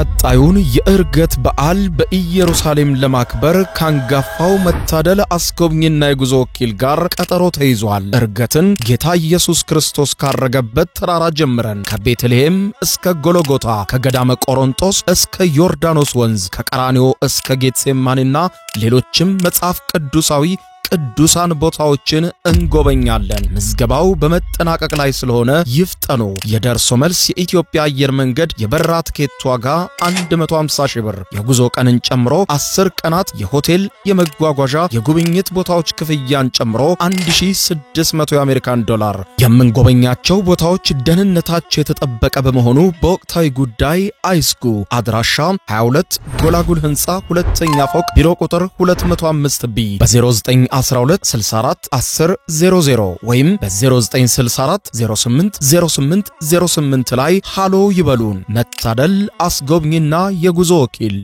ቀጣዩን የእርገት በዓል በኢየሩሳሌም ለማክበር ካንጋፋው መታደል አስጎብኝና የጉዞ ወኪል ጋር ቀጠሮ ተይዟል። እርገትን ጌታ ኢየሱስ ክርስቶስ ካረገበት ተራራ ጀምረን ከቤተልሔም እስከ ጎልጎታ ከገዳመ ቆሮንጦስ እስከ ዮርዳኖስ ወንዝ ከቀራንዮ እስከ ጌትሴማኒና ሌሎችም መጽሐፍ ቅዱሳዊ ቅዱሳን ቦታዎችን እንጎበኛለን። ምዝገባው በመጠናቀቅ ላይ ስለሆነ ይፍጠኑ። የደርሶ መልስ የኢትዮጵያ አየር መንገድ የበረራ ትኬት ዋጋ 150 ሺህ ብር፣ የጉዞ ቀንን ጨምሮ 10 ቀናት የሆቴል የመጓጓዣ የጉብኝት ቦታዎች ክፍያን ጨምሮ 1600 የአሜሪካን ዶላር። የምንጎበኛቸው ቦታዎች ደህንነታቸው የተጠበቀ በመሆኑ በወቅታዊ ጉዳይ አይስጉ። አድራሻ 22 ጎላጉል ህንጻ ሁለተኛ ፎቅ ቢሮ ቁጥር 205 ቢ በ09 12 64 10 00 ወይም በ0964 08 08 08 ላይ ሃሎ ይበሉን። መታደል አስጎብኝና የጉዞ ወኪል።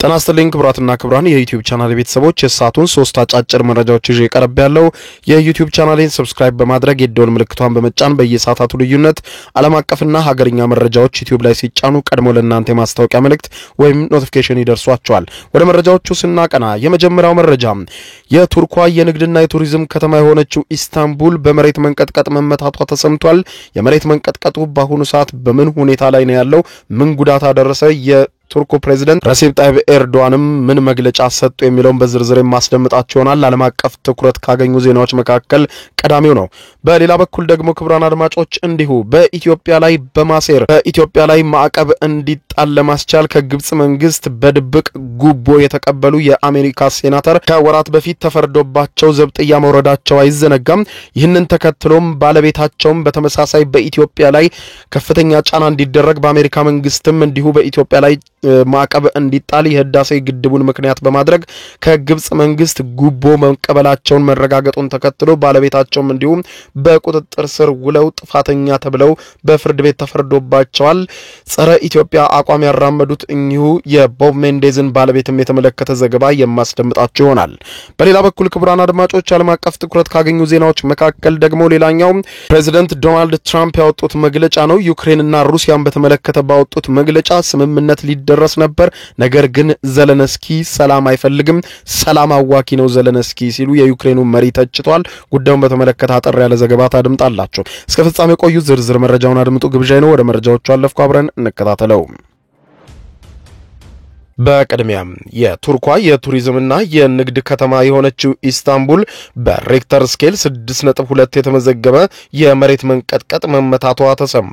ጤና ይስጥልኝ ክቡራትና ክቡራን የዩቲዩብ ቻናል ቤተሰቦች፣ የሰዓቱን 3 አጫጭር መረጃዎች ይዤ ቀርብ ያለው የዩቲዩብ ቻናሌን ሰብስክራይብ በማድረግ የደወል ምልክቷን በመጫን በየሰዓታቱ ልዩነት ዓለም አቀፍና ሀገርኛ መረጃዎች ዩቲዩብ ላይ ሲጫኑ ቀድሞ ለእናንተ ማስታወቂያ መልእክት ወይም ኖቲፊኬሽን ይደርሷቸዋል። ወደ መረጃዎቹ ስናቀና የመጀመሪያው መረጃ የቱርኳ የንግድና የቱሪዝም ከተማ የሆነችው ኢስታንቡል በመሬት መንቀጥቀጥ መመታቷ ተሰምቷል። የመሬት መንቀጥቀጡ በአሁኑ ሰዓት በምን ሁኔታ ላይ ነው ያለው? ምን ጉዳት አደረሰ? ቱርኩ ፕሬዝዳንት ረሲብ ጣይብ ኤርዶዋንም ምን መግለጫ ሰጡ የሚለውን በዝርዝር ማስደምጣችሁ ይሆናል። ዓለም አቀፍ ትኩረት ካገኙ ዜናዎች መካከል ቀዳሚው ነው። በሌላ በኩል ደግሞ ክቡራን አድማጮች እንዲሁ በኢትዮጵያ ላይ በማሴር በኢትዮጵያ ላይ ማዕቀብ እንዲጣል ለማስቻል ከግብጽ መንግስት በድብቅ ጉቦ የተቀበሉ የአሜሪካ ሴናተር ከወራት በፊት ተፈርዶባቸው ዘብጥያ መውረዳቸው አይዘነጋም። ይህንን ተከትሎም ባለቤታቸውም በተመሳሳይ በኢትዮጵያ ላይ ከፍተኛ ጫና እንዲደረግ በአሜሪካ መንግስትም እንዲሁ በኢትዮጵያ ላይ ማዕቀብ እንዲጣል የህዳሴ ግድቡን ምክንያት በማድረግ ከግብጽ መንግስት ጉቦ መቀበላቸውን መረጋገጡን ተከትሎ ባለቤታቸውም እንዲሁ በቁጥጥር ስር ውለው ጥፋተኛ ተብለው በፍርድ ቤት ተፈርዶባቸዋል። ጸረ ኢትዮጵያ አቋም ያራመዱት እኚሁ የቦብ ሜንዴዝን ባለቤትም የተመለከተ ዘገባ የማስደምጣችሁ ይሆናል። በሌላ በኩል ክቡራን አድማጮች ዓለም አቀፍ ትኩረት ካገኙ ዜናዎች መካከል ደግሞ ሌላኛው ፕሬዝዳንት ዶናልድ ትራምፕ ያወጡት መግለጫ ነው። ዩክሬንና ሩሲያን በተመለከተ ባወጡት መግለጫ ስምምነት ሊደረስ ነበር፣ ነገር ግን ዘለንስኪ ሰላም አይፈልግም፣ ሰላም አዋኪ ነው ዘለንስኪ ሲሉ የዩክሬኑ መሪ ተችቷል። ጉዳዩን በተመለከተ አጠር ያለ ዘገባ ታድምጣላችሁ። እስከ ፍጻሜ ቆዩ። ዝርዝር መረጃውን አድምጡ ግብዣይ ነው። ወደ መረጃዎቹ አለፍኩ። አብረን እንከታተለው። በቀድሚያም የቱርኳ የቱሪዝምና የንግድ ከተማ የሆነችው ኢስታንቡል በሬክተር ስኬል 6.2 የተመዘገበ የመሬት መንቀጥቀጥ መመታቷ ተሰማ።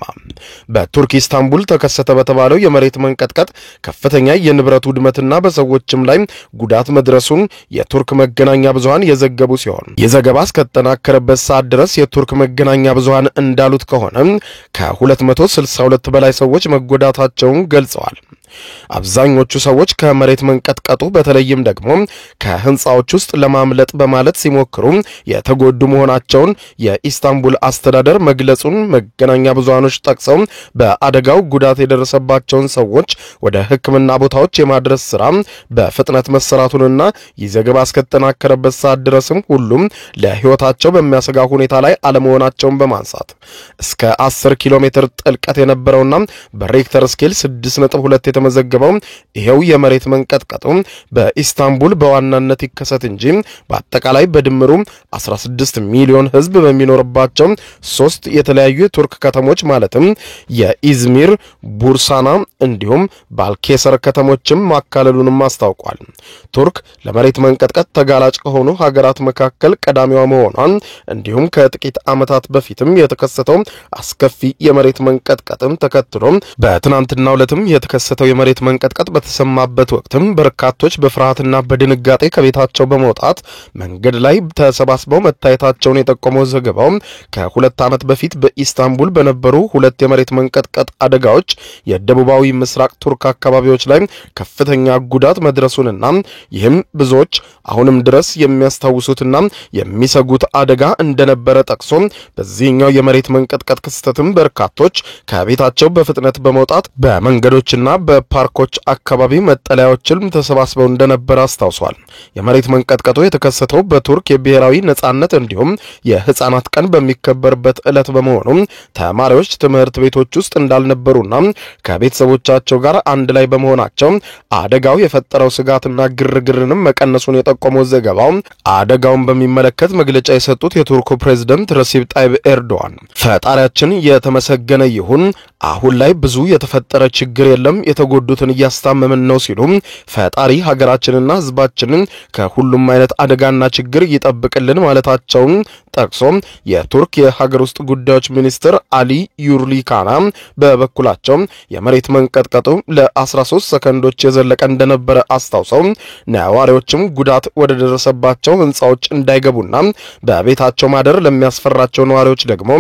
በቱርክ ኢስታንቡል ተከሰተ በተባለው የመሬት መንቀጥቀጥ ከፍተኛ የንብረት ውድመትና በሰዎችም ላይ ጉዳት መድረሱን የቱርክ መገናኛ ብዙሃን የዘገቡ ሲሆን የዘገባ እስከተጠናከረበት ሰዓት ድረስ የቱርክ መገናኛ ብዙሃን እንዳሉት ከሆነ ከ262 በላይ ሰዎች መጎዳታቸውን ገልጸዋል። አብዛኞቹ ሰዎች ከመሬት መንቀጥቀጡ በተለይም ደግሞ ከህንጻዎች ውስጥ ለማምለጥ በማለት ሲሞክሩ የተጎዱ መሆናቸውን የኢስታንቡል አስተዳደር መግለጹን መገናኛ ብዙሃኖች ጠቅሰው በአደጋው ጉዳት የደረሰባቸውን ሰዎች ወደ ሕክምና ቦታዎች የማድረስ ስራ በፍጥነት መሰራቱንና የዘገባ እስከተጠናከረበት ሰዓት ድረስም ሁሉም ለህይወታቸው በሚያሰጋ ሁኔታ ላይ አለመሆናቸውን በማንሳት እስከ 10 ኪሎ ሜትር ጥልቀት የነበረውና በሬክተር ስኬል 6.2 የተመዘገበው ይሄው የመሬት መንቀጥቀጡ በኢስታንቡል በዋናነት ይከሰት እንጂ በአጠቃላይ በድምሩ 16 ሚሊዮን ህዝብ በሚኖርባቸው 3 የተለያዩ የቱርክ ከተሞች ማለትም የኢዝሚር፣ ቡርሳና እንዲሁም ባልኬሰር ከተሞችም ማካለሉንም አስታውቋል። ቱርክ ለመሬት መንቀጥቀጥ ተጋላጭ ከሆኑ ሀገራት መካከል ቀዳሚዋ መሆኗን እንዲሁም ከጥቂት ዓመታት በፊትም የተከሰተው አስከፊ የመሬት መንቀጥቀጥም ተከትሎ በትናንትናው ዕለትም የተከሰተው የመሬት መንቀጥቀጥ በተሰማበት ወቅትም በርካቶች በፍርሃትና በድንጋጤ ከቤታቸው በመውጣት መንገድ ላይ ተሰባስበው መታየታቸውን የጠቆመው ዘገባው ከ2 ዓመት በፊት በኢስታንቡል በነበሩ 2 የመሬት መንቀጥቀጥ አደጋዎች የደቡባዊ ምስራቅ ቱርክ አካባቢዎች ላይ ከፍተኛ ጉዳት መድረሱንና ይህም ብዙዎች አሁንም ድረስ የሚያስታውሱትና የሚሰጉት አደጋ እንደነበረ ጠቅሶ በዚህኛው የመሬት መንቀጥቀጥ ክስተትም በርካቶች ከቤታቸው በፍጥነት በመውጣት በመንገዶችና በፓርኮች አካባቢ መጠለያዎችን ተሰባስበው እንደነበረ አስታውሷል። የመሬት መንቀጥቀጡ የተከሰተው በቱርክ የብሔራዊ ነጻነት እንዲሁም የህፃናት ቀን በሚከበርበት ዕለት በመሆኑ ተማሪዎች ትምህርት ቤቶች ውስጥ እንዳልነበሩና ከቤተሰቦቻቸው ጋር አንድ ላይ በመሆናቸው አደጋው የፈጠረው ስጋትና ግርግርንም መቀነሱን የጠቆመው ዘገባው አደጋውን በሚመለከት መግለጫ የሰጡት የቱርኩ ፕሬዝዳንት ረሲብ ጣይብ ኤርዶዋን ፈጣሪያችን የተመሰገነ ይሁን፣ አሁን ላይ ብዙ የተፈጠረ ችግር የለም፣ የተጎዱትን እያስታመምን ነው ሲሉ ፈጣሪ ሀገራችንና ህዝባችንን ከሁሉም አይነት አደጋና ችግር ይጠብቅልን ማለታቸውን ጠቅሶ የቱርክ የሀገር ውስጥ ጉዳዮች ሚኒስትር አሊ ዩርሊካና በበኩላቸው የመሬት መንቀጥቀጡ ለ13 ሰከንዶች የዘለቀ እንደነበረ አስታውሰው ነዋሪዎችም ጉዳት ወደ ደረሰባቸው ህንጻዎች እንዳይገቡና በቤታቸው ማደር ለሚያስፈራቸው ነዋሪዎች ደግሞ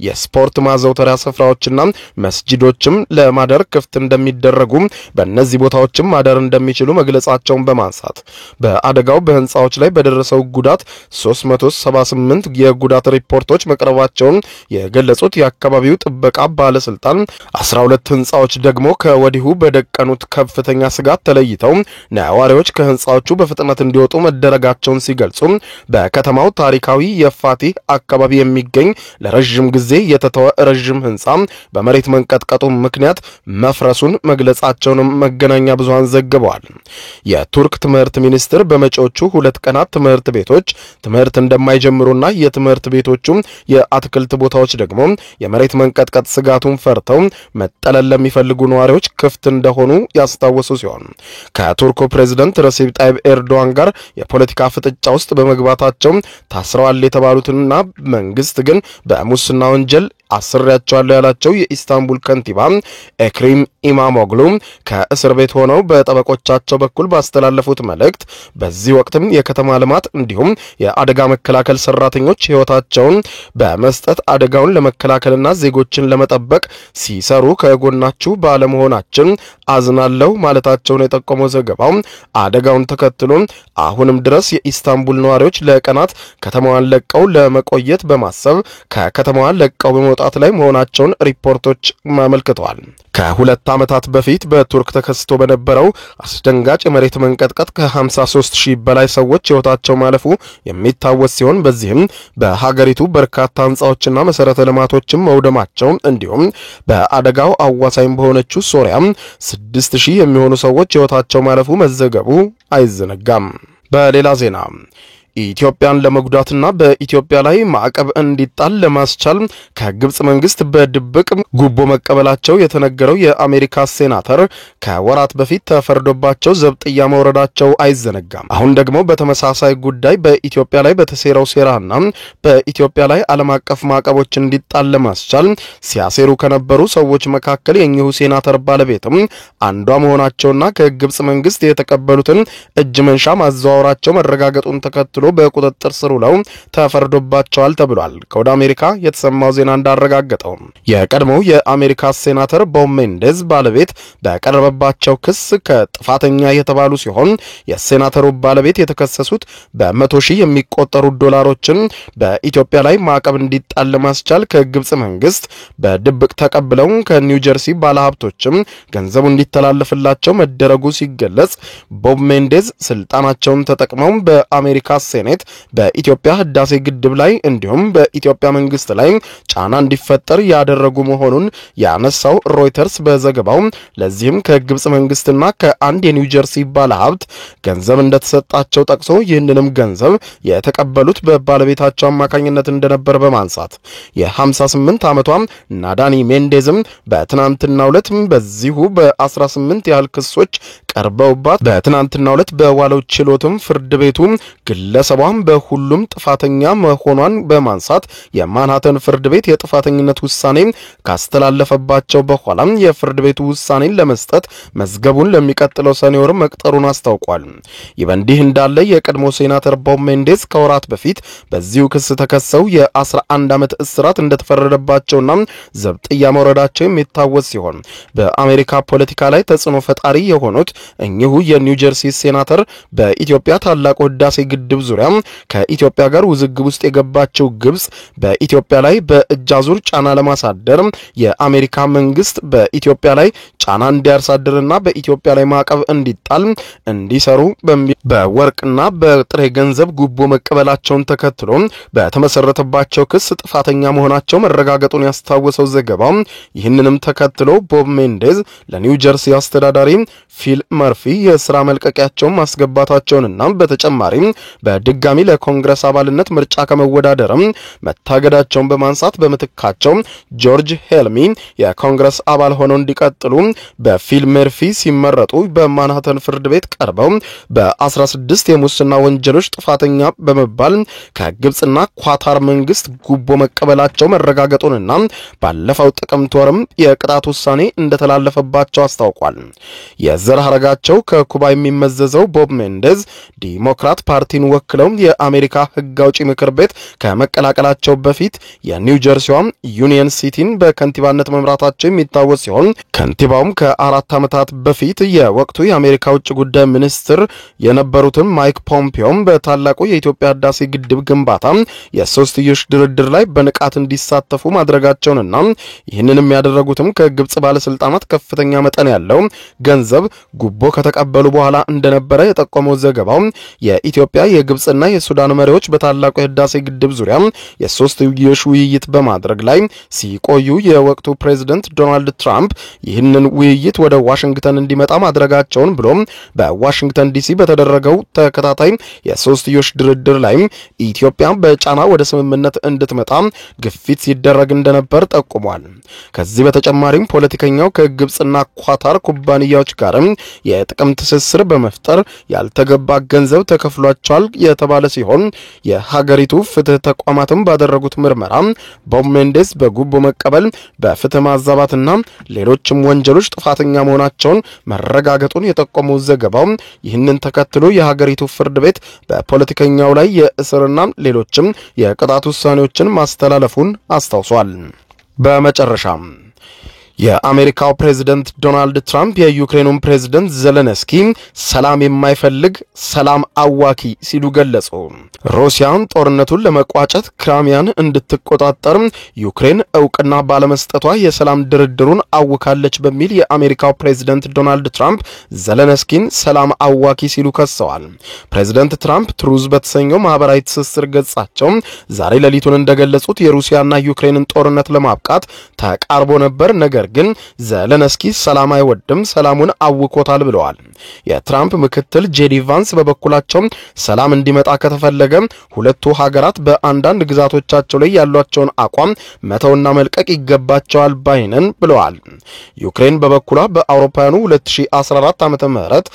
የስፖርት ማዘውተሪያ ስፍራዎችና መስጂዶችም ለማደር ክፍት እንደሚደረጉ በእነዚህ ቦታዎችም ማደር እንደሚችሉ መግለጻቸውን በማንሳት በአደጋው በህንጻዎች ላይ በደረሰው ጉዳት 378 የጉዳት ሪፖርቶች መቅረባቸውን የገለጹት የአካባቢው ጥበቃ ባለስልጣን 12 ህንጻዎች ደግሞ ከወዲሁ በደቀኑት ከፍተኛ ስጋት ተለይተው ነዋሪዎች ከህንጻዎቹ በፍጥነት እንዲወጡ መደረጋቸውን ሲገልጹ በከተማው ታሪካዊ የፋቲህ አካባቢ የሚገኝ ለረጅም ጊዜ የተተወ ረጅም ህንጻ በመሬት መንቀጥቀጡ ምክንያት መፍረሱን መግለጻቸውን መገናኛ ብዙሃን ዘግበዋል። የቱርክ ትምህርት ሚኒስትር በመጪዎቹ 2 ቀናት ትምህርት ቤቶች ትምህርት እንደማይጀምሩና የትምህርት ቤቶቹ የአትክልት ቦታዎች ደግሞ የመሬት መንቀጥቀጥ ስጋቱን ፈርተው መጠለል ለሚፈልጉ ነዋሪዎች ክፍት እንደሆኑ ያስታወሱ ሲሆን ከቱርኩ ፕሬዝዳንት ረሲብ ጣይብ ኤርዶዋን ጋር የፖለቲካ ፍጥጫ ውስጥ በመግባታቸው ታስረዋል የተባሉትና መንግስት ግን በሙስና ወንጀል አስረያቸዋለሁ ያላቸው የኢስታንቡል ከንቲባ ኤክሪም ኢማሞግሉ ከእስር ቤት ሆነው በጠበቆቻቸው በኩል ባስተላለፉት መልእክት በዚህ ወቅትም የከተማ ልማት እንዲሁም የአደጋ መከላከል ሰራተኞች ህይወታቸውን በመስጠት አደጋውን ለመከላከልና ዜጎችን ለመጠበቅ ሲሰሩ ከጎናችሁ ባለመሆናችን አዝናለሁ ማለታቸውን የጠቆመው ዘገባው አደጋውን ተከትሎ አሁንም ድረስ የኢስታንቡል ነዋሪዎች ለቀናት ከተማዋን ለቀው ለመቆየት በማሰብ ከከተማዋ ለቀው በመውጣት ላይ መሆናቸውን ሪፖርቶች አመልክተዋል። ከ2 ዓመታት በፊት በቱርክ ተከስቶ በነበረው አስደንጋጭ የመሬት መንቀጥቀጥ ከ53000 በላይ ሰዎች ህይወታቸው ማለፉ የሚታወስ ሲሆን በዚህም በሀገሪቱ በርካታ ህንጻዎችና መሰረተ ልማቶችም መውደማቸው እንዲሁም በአደጋው አዋሳኝ በሆነችው ሶሪያ 6000 የሚሆኑ ሰዎች ህይወታቸው ማለፉ መዘገቡ አይዘነጋም። በሌላ ዜና ኢትዮጵያን ለመጉዳትና በኢትዮጵያ ላይ ማዕቀብ እንዲጣል ለማስቻል ከግብጽ መንግስት በድብቅ ጉቦ መቀበላቸው የተነገረው የአሜሪካ ሴናተር ከወራት በፊት ተፈርዶባቸው ዘብጥያ መውረዳቸው አይዘነጋም። አሁን ደግሞ በተመሳሳይ ጉዳይ በኢትዮጵያ ላይ በተሴራው ሴራና በኢትዮጵያ ላይ ዓለም አቀፍ ማዕቀቦች እንዲጣል ለማስቻል ሲያሴሩ ከነበሩ ሰዎች መካከል የኚሁ ሴናተር ባለቤትም አንዷ መሆናቸውና ከግብጽ መንግስት የተቀበሉትን እጅ መንሻ ማዘዋወራቸው መረጋገጡን ተከትሎ በቁጥጥር ስር ውለው ተፈርዶባቸዋል ተብሏል። ከወደ አሜሪካ የተሰማው ዜና እንዳረጋገጠው የቀድሞው የአሜሪካ ሴናተር ቦብ ሜንዴዝ ባለቤት በቀረበባቸው ክስ ከጥፋተኛ የተባሉ ሲሆን የሴናተሩ ባለቤት የተከሰሱት በ100,000 የሚቆጠሩ ዶላሮችን በኢትዮጵያ ላይ ማዕቀብ እንዲጣል ለማስቻል ከግብጽ መንግስት በድብቅ ተቀብለው ከኒው ጀርሲ ባለሀብቶችም ገንዘቡ እንዲተላለፍላቸው መደረጉ ሲገለጽ ቦብ ሜንዴዝ ስልጣናቸውን ተጠቅመው በአሜሪካ ሴኔት በኢትዮጵያ ህዳሴ ግድብ ላይ እንዲሁም በኢትዮጵያ መንግስት ላይ ጫና እንዲፈጠር ያደረጉ መሆኑን ያነሳው ሮይተርስ በዘገባው ለዚህም ከግብጽ መንግስትና ከአንድ የኒው ጀርሲ ባለሀብት ገንዘብ እንደተሰጣቸው ጠቅሶ ይህንንም ገንዘብ የተቀበሉት በባለቤታቸው አማካኝነት እንደነበር በማንሳት የ58 ዓመቷ ናዳኒ ሜንዴዝም በትናንትናው ዕለት በዚሁ በ18 ያህል ክሶች ቀርበውባት በትናንትናው ዕለት በዋለው ችሎትም ፍርድ ቤቱ ግለሰቧም በሁሉም ጥፋተኛ መሆኗን በማንሳት የማንሃተን ፍርድ ቤት የጥፋተኝነት ውሳኔ ካስተላለፈባቸው በኋላ የፍርድ ቤቱ ውሳኔን ለመስጠት መዝገቡን ለሚቀጥለው ሰኔ ወር መቅጠሩን አስታውቋል። ይህ በእንዲህ እንዳለ የቀድሞ ሴናተር ቦብ ሜንዴዝ ከወራት በፊት በዚሁ ክስ ተከሰው የ11 ዓመት እስራት እንደተፈረደባቸውና ዘብጥያ መውረዳቸው የሚታወስ ሲሆን በአሜሪካ ፖለቲካ ላይ ተጽዕኖ ፈጣሪ የሆኑት እኚሁ የኒው ጀርሲ ሴናተር በኢትዮጵያ ታላቁ ህዳሴ ግድብ ዙሪያ ከኢትዮጵያ ጋር ውዝግብ ውስጥ የገባቸው ግብጽ በኢትዮጵያ ላይ በእጅ አዙር ጫና ለማሳደር የአሜሪካ መንግስት በኢትዮጵያ ላይ ጫና እንዲያሳድርና በኢትዮጵያ ላይ ማዕቀብ እንዲጣል እንዲሰሩ በወርቅና በጥሬ ገንዘብ ጉቦ መቀበላቸውን ተከትሎ በተመሰረተባቸው ክስ ጥፋተኛ መሆናቸው መረጋገጡን ያስታወሰው ዘገባው ይህንንም ተከትሎ ቦብ ሜንዴዝ ለኒው ጀርሲ አስተዳዳሪ ፊል መርፊ የሥራ መልቀቂያቸውን ማስገባታቸውንና በተጨማሪም በድጋሚ ለኮንግረስ አባልነት ምርጫ ከመወዳደርም መታገዳቸውን በማንሳት በመትካቸው ጆርጅ ሄልሚ የኮንግረስ አባል ሆነው እንዲቀጥሉ በፊል መርፊ ሲመረጡ በማንሃተን ፍርድ ቤት ቀርበው በ16 የሙስና ወንጀሎች ጥፋተኛ በመባል ከግብጽና ኳታር መንግስት ጉቦ መቀበላቸው መረጋገጡንና ባለፈው ጥቅምት ወርም የቅጣት ውሳኔ እንደተላለፈባቸው አስታውቋል። የዘር ሐረጋቸው ከኩባ የሚመዘዘው ቦብ ሜንዴዝ ዲሞክራት ፓርቲን ወክለው የአሜሪካ ሕግ አውጪ ምክር ቤት ከመቀላቀላቸው በፊት የኒው ጀርሲዋ ዩኒየን ሲቲን በከንቲባነት መምራታቸው የሚታወስ ሲሆን ከንቲባውም ከ4 ዓመታት በፊት የወቅቱ የአሜሪካ ውጭ ጉዳይ ሚኒስትር የነበሩትን ማይክ ፖምፒዮም በታላቁ የኢትዮጵያ ህዳሴ ግድብ ግንባታ የሶስትዮሽ ድርድር ላይ በንቃት እንዲሳተፉ ማድረጋቸውንና ይህንንም ያደረጉትም ከግብጽ ባለስልጣናት ከፍተኛ መጠን ያለው ገንዘብ ጉቦ ከተቀበሉ በኋላ እንደነበረ የጠቆመው ዘገባው የኢትዮጵያ የግብጽና የሱዳን መሪዎች በታላቁ የህዳሴ ግድብ ዙሪያ የሶስትዮሽ ውይይት በማድረግ ላይ ሲቆዩ የወቅቱ ፕሬዝዳንት ዶናልድ ትራምፕ ይህንን ውይይት ወደ ዋሽንግተን እንዲመጣ ማድረጋቸውን ብሎም በዋሽንግተን ዲሲ በተደረገው ተከታታይ የሶስትዮሽ ድርድር ላይ ኢትዮጵያ በጫና ወደ ስምምነት እንድትመጣ ግፊት ሲደረግ እንደነበር ጠቁሟል። ከዚህ በተጨማሪም ፖለቲከኛው ከግብጽና ኳታር ኩባንያዎች ጋር የጥቅም ትስስር በመፍጠር ያልተገባ ገንዘብ ተከፍሏቸዋል የተባለ ሲሆን የሀገሪቱ ፍትህ ተቋማትም ባደረጉት ምርመራ ቦብ ሜንዴዝ በጉቦ መቀበል፣ በፍትህ ማዛባትና ሌሎችም ወንጀሎች ጥፋተኛ መሆናቸውን መረጋገጡን የጠቆመው ዘገባው ይህንን ተከትሎ የሀገሪቱ ፍርድ ቤት በፖለቲከኛው ላይ የእስርና ሌሎችም የቅጣት ውሳኔዎችን ማስተላለፉን አስታውሷል። በመጨረሻም የአሜሪካው ፕሬዝዳንት ዶናልድ ትራምፕ የዩክሬኑን ፕሬዝዳንት ዘለንስኪ ሰላም የማይፈልግ ሰላም አዋኪ ሲሉ ገለጹ። ሩሲያን ጦርነቱን ለመቋጨት ክራሚያን እንድትቆጣጠር ዩክሬን እውቅና ባለመስጠቷ የሰላም ድርድሩን አውካለች በሚል የአሜሪካው ፕሬዝዳንት ዶናልድ ትራምፕ ዘለንስኪን ሰላም አዋኪ ሲሉ ከሰዋል። ፕሬዝዳንት ትራምፕ ትሩዝ በተሰኘው ማህበራዊ ትስስር ገጻቸው ዛሬ ሌሊቱን እንደገለጹት የሩሲያና ዩክሬንን ጦርነት ለማብቃት ተቃርቦ ነበር፣ ነገር ግን ዘለንስኪ ሰላም አይወድም፣ ሰላሙን አውኮታል ብለዋል። የትራምፕ ምክትል ጄዲ ቫንስ በበኩላቸው ሰላም እንዲመጣ ከተፈለገ ሁለቱ ሀገራት በአንዳንድ ግዛቶቻቸው ላይ ያሏቸውን አቋም መተውና መልቀቅ ይገባቸዋል ባይነን ብለዋል። ዩክሬን በበኩሏ በአውሮፓውያኑ 2014 ዓመተ ምህረት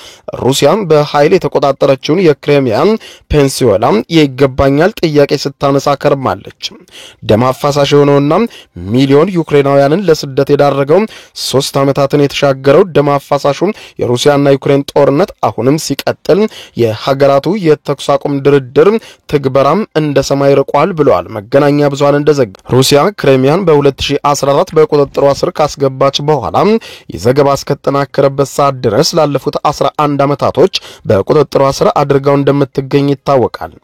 ሩሲያን በኃይል የተቆጣጠረችውን የክሬሚያን ፔኒንሱላ የይገባኛል ጥያቄ ስታነሳ ከርማለች። ደም አፋሳሽ የሆነውና ሚሊዮን ዩክሬናውያንን ለስደት የዳረገው 3 ዓመታትን የተሻገረው ደም አፋሳሹ የሩሲያና ዩክሬን ጦርነት አሁንም ሲቀጥል የሀገራቱ የተኩስ አቁም ድርድር ትግበራም እንደ ሰማይ ርቋል ብለዋል መገናኛ ብዙሃን እንደዘገቡ። ሩሲያ ክሬሚያን በ2014 በቁጥጥሯ ስር ካስገባች በኋላ የዘገባ እስከተጠናከረበት ሰዓት ድረስ ላለፉት 11 ዓመታቶች በቁጥጥሯ ስር አድርጋው እንደምትገኝ ይታወቃል።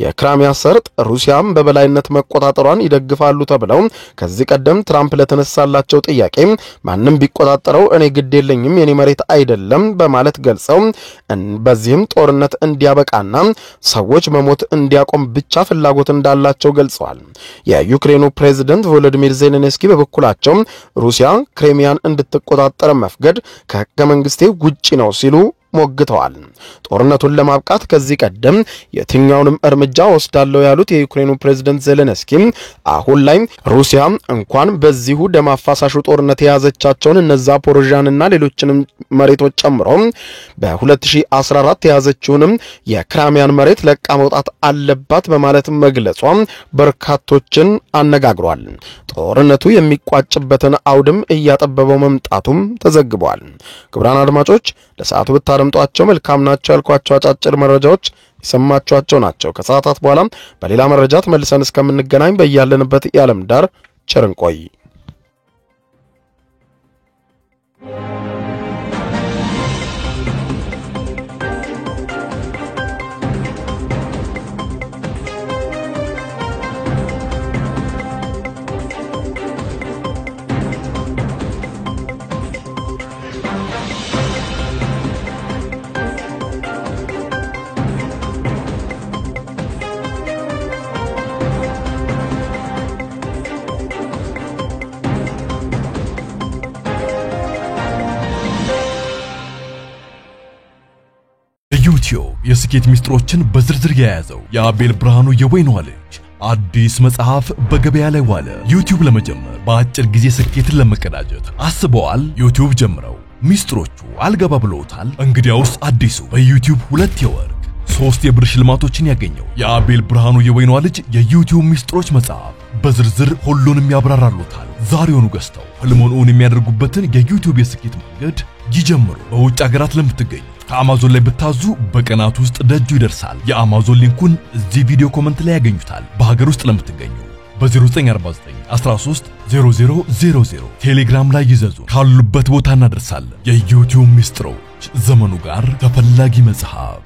የክራሚያ ሰርጥ ሩሲያም በበላይነት መቆጣጠሯን ይደግፋሉ ተብለው ከዚህ ቀደም ትራምፕ ለተነሳላቸው ጥያቄ ማንም ቢቆጣጠረው እኔ ግድ የለኝም የኔ መሬት አይደለም በማለት ገልጸው በዚህም ጦርነት እንዲያበቃና ሰዎች መሞት እንዲያቆም ብቻ ፍላጎት እንዳላቸው ገልጸዋል። የዩክሬኑ ፕሬዝዳንት ቮሎዲሚር ዜሌንስኪ በበኩላቸው ሩሲያ ክሬሚያን እንድትቆጣጠር መፍቀድ ከሕገ መንግስቴ ውጪ ነው ሲሉ ሞግተዋል። ጦርነቱን ለማብቃት ከዚህ ቀደም የትኛውንም እርምጃ ወስዳለው ያሉት የዩክሬኑ ፕሬዝዳንት ዜሌንስኪ አሁን ላይ ሩሲያ እንኳን በዚሁ ደም አፋሳሹ ጦርነት የያዘቻቸውን እነዛ ፖሮዣንና ሌሎችንም መሬቶች ጨምሮ በ2014 የያዘችውንም የክራሚያን መሬት ለቃ መውጣት አለባት በማለት መግለጿ በርካቶችን አነጋግሯል። ጦርነቱ የሚቋጭበትን አውድም እያጠበበው መምጣቱም ተዘግቧል። ክቡራን አድማጮች ለሰዓቱ ብታደምጧቸው መልካም ናቸው ያልኳቸው አጫጭር መረጃዎች የሰማችኋቸው ናቸው። ከሰዓታት በኋላ በሌላ መረጃ ተመልሰን እስከምንገናኝ በያለንበት የዓለም ዳር ቸር እንቆይ። ዩቲዩብ የስኬት ሚስጥሮችን በዝርዝር የያዘው የአቤል ብርሃኑ የወይኗ ልጅ አዲስ መጽሐፍ በገበያ ላይ ዋለ። ዩቲዩብ ለመጀመር በአጭር ጊዜ ስኬትን ለመቀዳጀት አስበዋል? ዩቲዩብ ጀምረው ሚስጥሮቹ አልገባ ብለውታል? እንግዲያውስ አዲሱ በዩቲዩብ 2 የወርቅ 3 የብር ሽልማቶችን ያገኘው የአቤል ብርሃኑ የወይኗ ልጅ የዩቲዩብ ሚስጥሮች መጽሐፍ በዝርዝር ሁሉንም ያብራራሉታል። ዛሬውኑ ገዝተው ህልሞን የሚያደርጉበትን የዩቲዩብ የስኬት መንገድ ይጀምሩ። በውጭ ሀገራት ለምትገኙ ከአማዞን ላይ ብታዙ በቀናት ውስጥ ደጁ ይደርሳል። የአማዞን ሊንኩን እዚህ ቪዲዮ ኮሜንት ላይ ያገኙታል። በሀገር ውስጥ ለምትገኙ በ0949 13 0000 ቴሌግራም ላይ ይዘዙ። ካሉበት ቦታ እናደርሳለን። የዩቲዩብ ሚስጥሮች ዘመኑ ጋር ተፈላጊ መጽሐፍ